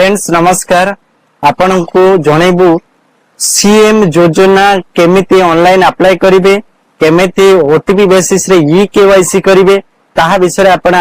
Friends नमस्कार आपण को जनइबू सीएम योजना केमिति ऑनलाइन अप्लाई करिवे केमिति ओटीपी बेसिस रे ई केवाईसी करिवे ताहा विषय आपण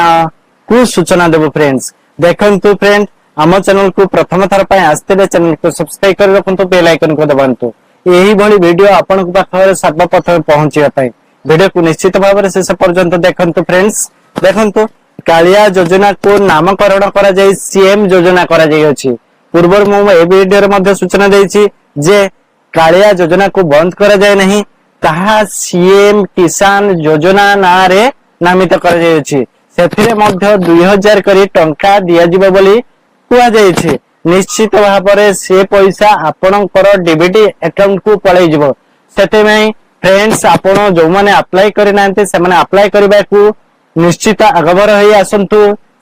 को सूचना देबो फ्रेंड्स देखंतु फ्रेंड हम चैनल को प्रथम थर पय आस्ते चैनल को सब्सक्राइब कर रखंतु बेल आइकन को दबांतु एही भली वीडियो आपण को पाखरे सर्वप्रथम पहुंचिया पय वीडियो को निश्चित भाव में शेष पर्यंत देखंतु फ्रेंड्स देखंतु कालिया योजना को नामकरण करा जाय सीएम योजना करा जाय अछि पूर्व मु ए वीडियो रे मध्ये सूचना देछि जे कालिया योजना को बंद करा जाय नहीं ताहा सीएम किसान योजना ना रे नामित करा जाय अछि सेथिरे मध्ये 2000 करी टंका दिया जिवो बोली कुआ जाय अछि निश्चित भाव में से पैसा आपनकर डीबीटी अकाउंट को पळै जिवो सेते में फ्रेंड्स आपण जो माने अप्लाई करि नांते से माने अप्लाई करबा को निश्चित आगभर होई आसंतु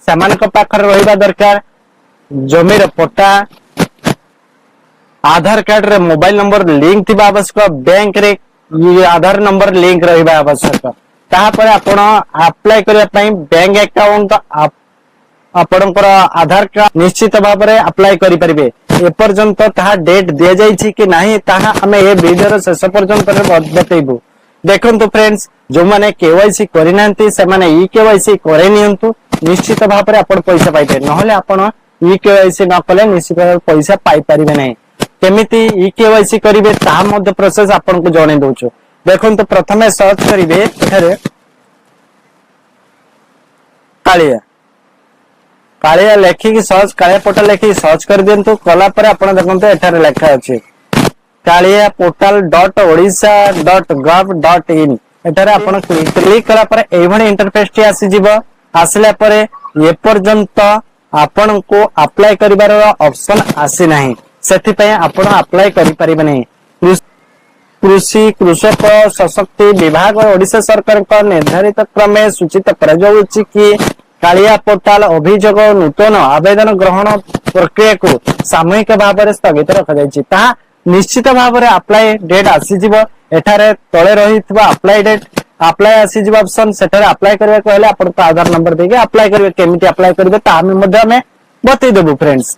समान को पाखर रहिबा दरकार जमीर पट्टा आधार कार्ड रे मोबाइल नंबर लिंक थिबा आवश्यक बैंक रे आधार नंबर लिंक रहिबा आवश्यक ता पर आपण अप्लाई करिया पई बैंक अकाउंट आपणकर आधार कार्ड निश्चित भाव में अप्लाई करि परिबे ए पर्यंत ता डेट दिया जाई छी कि नाही ता हमें ए वीडियो रे शेष पर्यंत बतैबो देखंतु फ्रेंड्स जो माने केवाईसी करिनांती से माने ई केवाईसी करे नियंतु निश्चित भाव में आपण पैसा पाइबे नहले आपण ई केवाईसी न कले निश्चित पैसा पाई परिबे नै केमिति ई केवाईसी करिवे ता मध्ये प्रोसेस आपण को जणे दोछु देखंतु प्रथमे सर्च करिवे एठारे कालिया कालिया लेखि कि सर्च कालिया पोर्टल लेखि सर्च कर दियंतु कला पर आपण देखंतु एठारे लेखा अछि कालिया portal.odisha.gov.in एटारे आपण क्लिक करा पर एभणी इंटरफेस टी आसी जिवो आसला पर ए पर्यंत आपण को अप्लाई करिवार ऑप्शन आसी नाही सेति पय आपण अप्लाई करि परिबे नै कृषि कृषक सशक्ति विभाग ओडिशा सरकार का निर्धारित क्रमे सूचित कर जाउछि कि कालिया पोर्टल अभियोग नूतन आवेदन ग्रहण प्रक्रिया को सामूहिक भाव में स्थगित रखा जायछि ता निश्चित भाव में अप्लाई डेट आसी जिवो एठारे तळे रहितबा अप्लाई डेट अप्लाई आसी जिवो ऑप्शन सेठारे अप्लाई करबा कहले आपण तो आधार नंबर देके अप्लाई करबे केमिति अप्लाई करबे ता हम मध्ये हमें बतै देबो फ्रेंड्स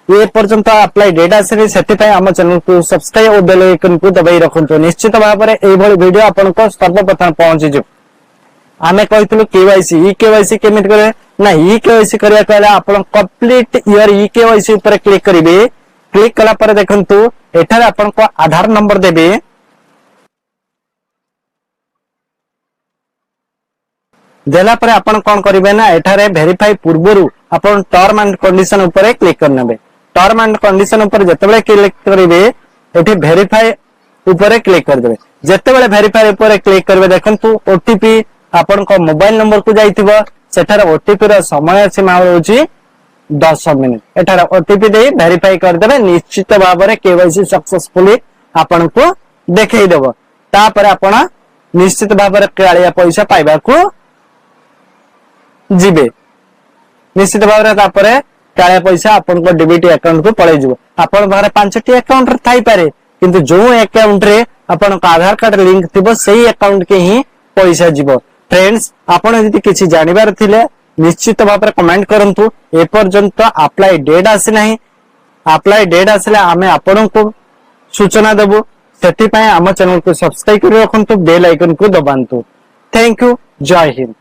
ये पर्यंत अप्लाई डेट आसी सेति पय हम चैनल को सब्सक्राइब और बेल आइकन को दबाई रखंतो निश्चित भाव में एई भली वीडियो आपण को सर्वप्रथम पहुंची जिवो आमे कहितलु केवाईसी ई केवाईसी केमिति करे ना ई केवाईसी करिया कहले आपण कंप्लीट योर ई केवाईसी ऊपर क्लिक करिवे क्लिक कला पर देखंतु एठारे आपण को आधार नंबर देबे देला पर आपण कोन करिवे ना एठारे वेरीफाई पूर्वरु आपण टर्म एंड कंडीशन ऊपर क्लिक करनेबे टर्म एंड कंडीशन ऊपर जतेबेले क्लिक करिवे एठी वेरीफाई ऊपर क्लिक कर देबे जतेबेले वेरीफाई ऊपर क्लिक करबे देखंतु ओटीपी आपण को मोबाइल नंबर को जाइतिबो सेठारे ओटीपी रो समय सीमा होची 10 मिनिट एठारे ओटीपी दे वेरीफाई कर देबे निश्चित भाव में केवाईसी सक्सेसफुली आपण को देखाई देबो ता पर आपण निश्चित भाव में कालिया पैसा पाइबा को जिबे निश्चित भाव में ता पर कालिया पैसा आपण को डीबीटी अकाउंट को पळै जिवो आपण बारे 5टी अकाउंट रे थाई पारे किंतु जो अकाउंट रे आपण को आधार कार्ड लिंक थिबो सेही अकाउंट के ही पैसा जिवो फ्रेंड्स आपण यदि किछि जानिबार थिले निश्चित भाव में कमेंट करंतु ए पर्यंत अप्लाई डेट आसी नाही अप्लाई डेट आसले आमे आपण को सूचना देबो सेति पय हम चैनल को सब्सक्राइब कर रखंतु बेल आइकन को दबांतु थैंक यू जय हिंद।